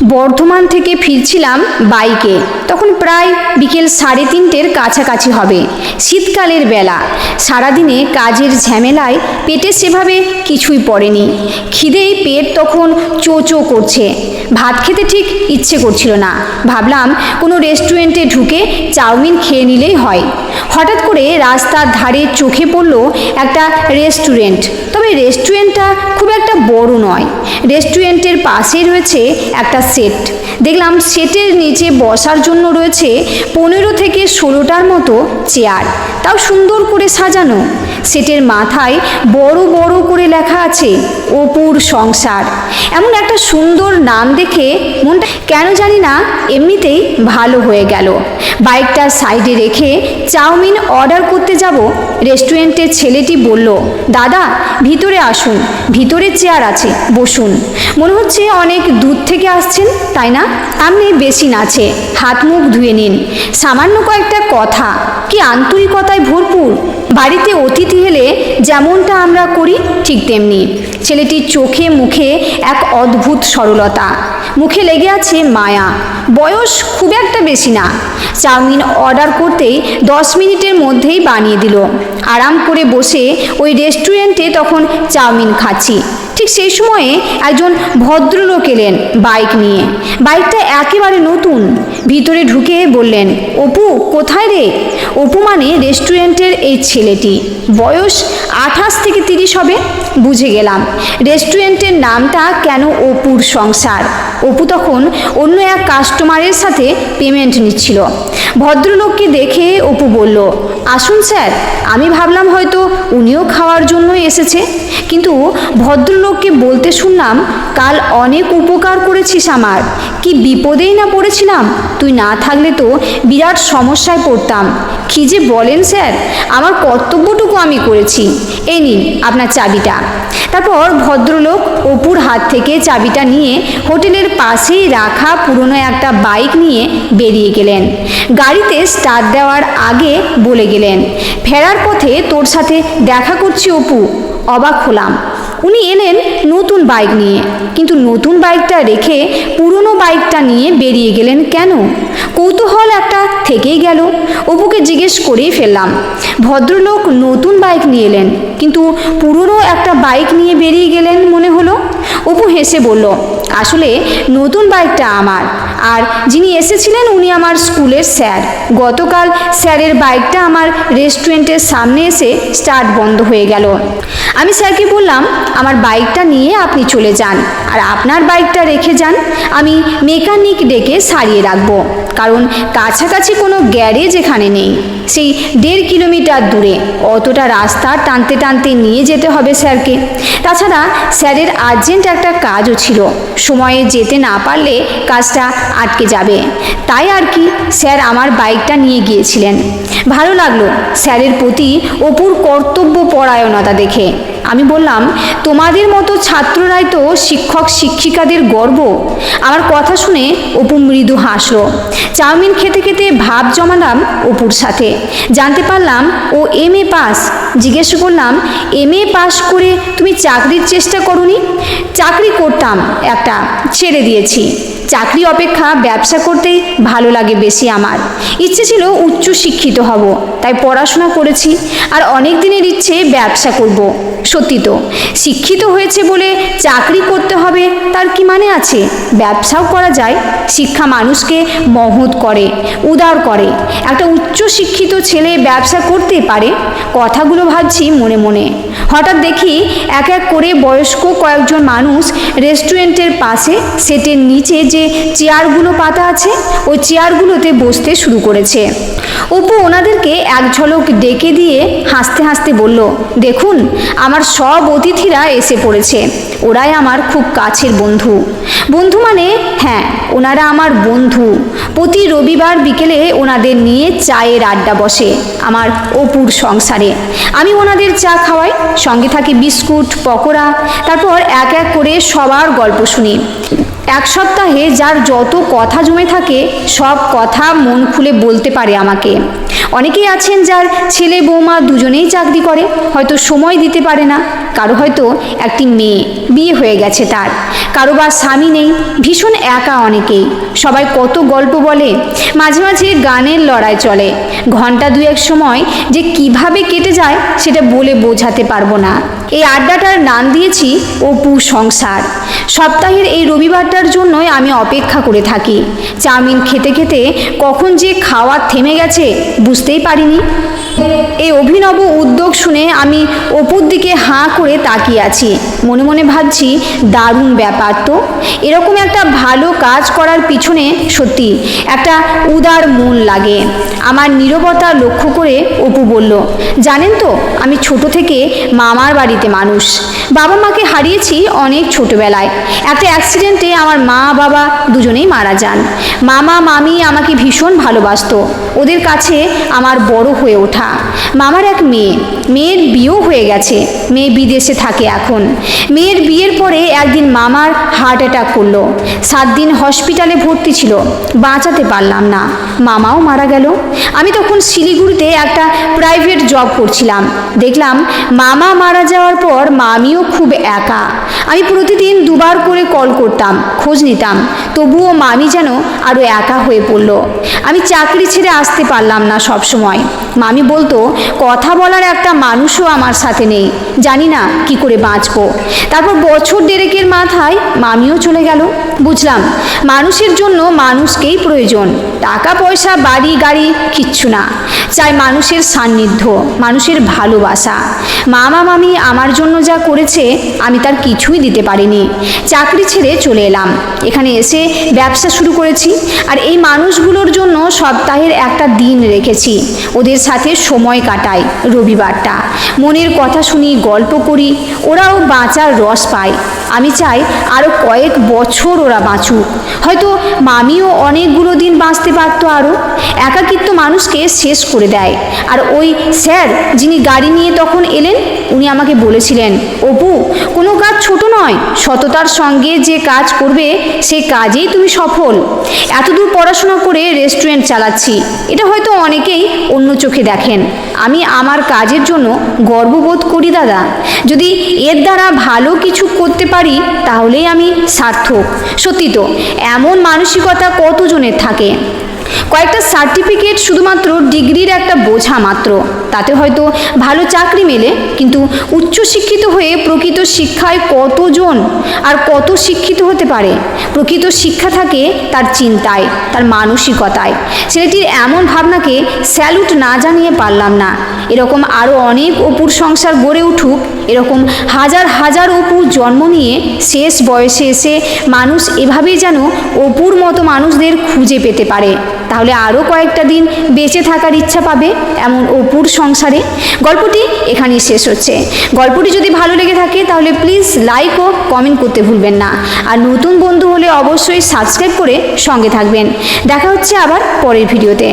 বর্ধমান থেকে ফিরছিলাম বাইকে। তখন প্রায় বিকেল 3:30-এর কাছাকাছি হবে। শীতকালের বেলা। সারাদিনে কাজের ঝামেলায় পেটে সেভাবে কিছুই পড়েনি। খিদেই পেট তখন চো চো করছে। ভাত খেতে ঠিক ইচ্ছে করছিল না। ভাবলাম কোনো রেস্টুরেন্টে ঢুকে চাউমিন খেয়ে নিলেই হয়। হঠাৎ করে রাস্তার ধারে চোখে পড়ল একটা রেস্টুরেন্ট। তবে রেস্টুরেন্টটা খুব একটা বড় নয়। রেস্টুরেন্টের পাশেই রয়েছে একটা সেট। দেখলাম সেটের নিচে বসার জন্য রয়েছে 15 থেকে 16টার মতো চেয়ার, তাও সুন্দর করে সাজানো। সেটের মাথায় বড় বড় করে লেখা আছে অপুর সংসার। এমন একটা সুন্দর নাম দেখে মনটা কেন জানি না এমনিতেই ভালো হয়ে গেল। বাইকটা সাইডে রেখে চাউমিন অর্ডার করতে যাব। রেস্টুরেন্টের ছেলেটি বলল, দাদা ভিতরে আসুন, ভিতরে চেয়ার আছে, বসুন। মনে হচ্ছে অনেক দূর থেকে আসছেন, তাই না? সামনে বেসিন আছে, হাত মুখ ধুয়ে নিন। সামান্য কয়েকটা কথা, কি আন্তরিকতায় ভরপুর। বাড়িতে অতিথি এলে যেমনটা আমরা করি ঠিক তেমনি। ছেলেটির চোখে মুখে এক অদ্ভুত সরলতা, মুখে লেগে আছে মায়া। বয়স খুব একটা বেশি না। চাউমিন অর্ডার করতেই 10 মিনিটের মধ্যেই বানিয়ে দিল। আরাম করে বসে ওই রেস্টুরেন্টে তখন চাউমিন খাচ্ছি। ঠিক সেই সময়ে একজন ভদ্রলোক এলেন বাইক নিয়ে। বাইকটা একেবারে নতুন। ভিতরে ঢুকে বললেন, অপু কোথায় রে? অপু মানে রেস্টুরেন্টের এই ছেলেটি। বয়স 28 থেকে 30 হবে। বুঝে গেলাম রেস্টুরেন্টের নামটা কেন অপুর সংসার। অপু তখন অন্য এক কাস্টমারের সাথে পেমেন্ট নিচ্ছিল। ভদ্রলোককে দেখে অপু বলল, আসুন স্যার। আমি ভাবলাম হয়তো উনিও খাওয়ার জন্যই এসেছে, কিন্তু ভদ্রলোককে বলতে শুনলাম, কাল অনেক উপকার করেছিস আমার। কি বিপদেই না পড়েছিলাম, তুই না থাকলে তো বিরাট সমস্যায় পড়তাম। কি যে বলেন স্যার, আমার কর্তব্যটুকু আমি করেছি। এই নিন আপনার চাবিটা। তারপর ভদ্রলোক অপুর হাত থেকে চাবিটা নিয়ে হোটেলের পাশেই রাখা পুরনো একটা বাইক নিয়ে বেরিয়ে গেলেন। গাড়িতে স্টার্ট দেওয়ার আগে বলে গেলেন, ফেরার পথে তোর সাথে দেখা করছি অপু। অবাক হলাম। উনি এলেন নতুন বাইক নিয়ে, কিন্তু নতুন বাইকটা রেখে পুরনো বাইকটা নিয়ে বেরিয়ে গেলেন কেন? কৌতূহল একটা থেকেই গেল। অপুকে জিজ্ঞেস করেই ফেললাম। ভদ্রলোক নতুন বাইক নিয়ে এলেন, কিন্তু পুরনো একটা বাইক নিয়ে বেরিয়ে গেলেন মনে হলো। অপু হেসে বলল, আসলে নতুন বাইকটা আমার, আর যিনি এসেছিলেন উনি আমার স্কুলের স্যার। গতকাল স্যারের বাইকটা আমার রেস্টুরেন্টের সামনে এসে স্টার্ট বন্ধ হয়ে গেল। আমি স্যারকে বললাম, আমার বাইকটা নিয়ে আপনি চলে যান, আর আপনার বাইকটা রেখে যান। আমি মেকানিক ডেকে সারিয়ে রাখবো, কারণ কাছাকাছি কোনো গ্যারেজ এখানে নেই। সেই 1.5 কিলোমিটার দূরে। অতটা রাস্তা টানতে টানতে নিয়ে যেতে হবে স্যারকে। তাছাড়া স্যারের আর্জেন্ট একটা কাজও ছিল। সময়ে যেতে না পারলে কাজটা আটকে যাবে। তাই আর কি স্যার আমার বাইকটা নিয়ে গিয়েছিলেন। ভালো লাগলো স্যারের প্রতি অপুর কর্তব্য পরায়ণতা দেখে। আমি বললাম, তোমাদের মতো ছাত্ররাই তো শিক্ষক শিক্ষিকাদের গর্ব। আমার কথা শুনে অপু মৃদু হাসল। চাউমিন খেতে খেতে ভাব জমালাম অপুর সাথে। জানতে পারলাম ও MA পাস। জিজ্ঞেস করলাম, MA পাস করে তুমি চাকরির চেষ্টা করোনি? চাকরি করতাম একটা, ছেড়ে দিয়েছি। চাকরি অপেক্ষা ব্যবসা করতেই ভালো লাগে বেশি আমার। ইচ্ছে ছিল উচ্চ শিক্ষিত হব, তাই পড়াশোনা করেছি। আর অনেক দিনের ইচ্ছে ব্যবসা করব। সত্যি তো, শিক্ষিত হয়েছে বলে চাকরি করতে হবে তার কি মানে আছে? ব্যবসাও করা যায়। শিক্ষা মানুষকে মহৎ করে, উদার করে। একটা উচ্চ শিক্ষিত ছেলে ব্যবসা করতে পারে। কথাগুলো ভাবছি মনে মনে। হঠাৎ দেখি এক এক করে বয়স্ক কয়েকজন মানুষ রেস্টুরেন্টের পাশে সেটের নিচে যে চেয়ারগুলো পাতা আছে ওই চেয়ারগুলোতে বসতে শুরু করেছে। অপু ওনাদেরকে এক ঝলক ডেকে দিয়ে হাসতে হাসতে বলল, দেখুন আমার সব অতিথিরা এসে পড়েছে। ওরাই আমার খুব কাছের বন্ধু। বন্ধু মানে হ্যাঁ, ওনারা আমার বন্ধু। প্রতি রবিবার বিকেলে ওনাদের নিয়ে চায়ের আড্ডা বসে আমার অপুর সংসারে। আমি ওনাদের চা খাওয়াই, সঙ্গে থাকে বিস্কুট পকোড়া। তারপর এক এক করে সবার গল্প শুনি। এক সপ্তাহে যার যত কথা জমে থাকে সব কথা মন খুলে বলতে পারে আমাকে। অনেকেই আছেন যার ছেলে বৌমা দুজনেই চাকরি করে, হয়তো সময় দিতে পারে না। কারো হয়তো একটি মেয়ে, বিয়ে হয়ে গেছে তার, কারো বা স্বামী নেই, ভীষণ একা অনেকেই। সবাই কত গল্প বলে, মাঝে মাঝে গানের লড়াই চলে। ঘন্টা দুয়েক সময় যে কিভাবে কেটে যায় সেটা বলে বোঝাতে পারবো না। এই আড্ডাটার নাম দিয়েছি অপু সংসার। সপ্তাহের এই রবিবারটার জন্যই আমি অপেক্ষা করে থাকি। চাউমিন খেতে খেতে কখন যে খাওয়া থেমে গেছে বুঝতেই পারিনি। এই অভিনব উদ্যোগ শুনে আমি অপুর দিকে হাঁ করে তাকিয়ে আছি। মনে মনে ভাবছি, দারুণ ব্যাপার তো। এরকম একটা ভালো কাজ করার পিছনে সত্যি একটা উদার মন লাগে। আমার নীরবতা লক্ষ্য করে অপু বলল, জানেন তো আমি ছোট থেকে মামার বাড়িতে মানুষ। বাবা মাকে হারিয়েছি অনেক ছোটবেলায়। একটা অ্যাক্সিডেন্টে আমার মা বাবা দুজনেই মারা যান। মামা মামি আমাকে ভীষণ ভালোবাসতো। ওদের কাছে আমার বড় হয়ে ওঠা। মামার এক মেয়ের বিয়েও হয়ে গেছে। মেয়ে বিদেশে থাকে এখন। মেয়ের বিয়ের পরে একদিন মামার হার্ট অ্যাটাক করলো। 7 দিন হসপিটালে ভর্তি ছিল, বাঁচাতে পারলাম না, মামাও মারা গেল। আমি তখন শিলিগুড়িতে একটা প্রাইভেট জব করছিলাম। দেখলাম মামা মারা যাওয়ার পর মামিও খুব একা। আমি প্রতিদিন 2বার করে কল করতাম, খোঁজ নিতাম, তবুও মামি যেন আরও একা হয়ে পড়ল। আমি চাকরি ছেড়ে আসতে পারলাম না সব সময়। মামি বলতো, কথা বলার একটা মানুষও আমার সাথে নেই, জানি না কি করে বাঁচবো। তারপর বছর 1.5 মাথায় মামিও চলে গেল। বুঝলাম মানুষের জন্য মানুষকেই প্রয়োজন। টাকা পয়সা বাড়ি গাড়ি কিচ্ছু না, চাই মানুষের সান্নিধ্য, মানুষের ভালোবাসা। মামা মামি আমার জন্য যা করেছে আমি তার কিছুই দিতে পারিনি। চাকরি ছেড়ে চলে এলাম, এখানে এসে ব্যবসা শুরু করেছি। আর এই মানুষগুলোর জন্য সপ্তাহের একটা দিন রেখেছি, ওদের সাথে সময় কাটাই। রবিবারটা মনের কথা শুনি, গল্প করি, ওরাও বাঁচার রস পায়। আমি চাই আরও কয়েক বছর ওরা বাঁচুক। হয়তো মামিও অনেকগুলো দিন বাঁচতে পারতো আরও। একাকিত্ব মানুষকে শেষ করে দেয়। আর ওই স্যার যিনি গাড়ি নিয়ে তখন এলেন, উনি আমাকে বলেছিলেন, অপু কোনো কাজ ছোট নয়, সততার সঙ্গে যে কাজ করবে সেই কাজেই তুমি সফল। এতদূর পড়াশোনা করে রেস্টুরেন্ট চালাচ্ছি, এটা হয়তো অনেকেই অন্য চোখে দেখেন। আমি আমার কাজের জন্য গর্ববোধ করি দাদা। যদি এর দ্বারা ভালো কিছু করতে পারি তাহলেই আমি সার্থক। সত্যি তো, এমন মানসিকতা কতজনের থাকে। কয়েকটা সার্টিফিকেট শুধুমাত্র ডিগ্রির একটা বোঝা মাত্র, তাতে হয়তো ভালো চাকরি মেলে, কিন্তু উচ্চশিক্ষিত হয়ে প্রকৃত শিক্ষায় কতজন আর কত শিক্ষিত হতে পারে? প্রকৃত শিক্ষা থাকে তার চিন্তায়, তার মানসিকতায়। ছেলেটির এমন ভাবনাকে স্যালুট না জানিয়ে পারলাম না। এরকম আরও অনেক অপুর সংসার গড়ে উঠুক। এরকম হাজার হাজার অপুর জন্ম নিয়ে শেষ বয়সে এসে মানুষ এভাবেই যেন অপুর মতো মানুষদের খুঁজে পেতে পারে। তাহলে আরও কয়েকটা দিন বেঁচে থাকার ইচ্ছা পাবে এমন অপুর সংসারে। গল্পটি এখানেই শেষ হচ্ছে। গল্পটি যদি ভালো লেগে থাকে তাহলে প্লিজ লাইক ও কমেন্ট করতে ভুলবেন না। আর নতুন বন্ধু হলে অবশ্যই সাবস্ক্রাইব করে সঙ্গে থাকবেন। দেখা হচ্ছে আবার পরের ভিডিওতে।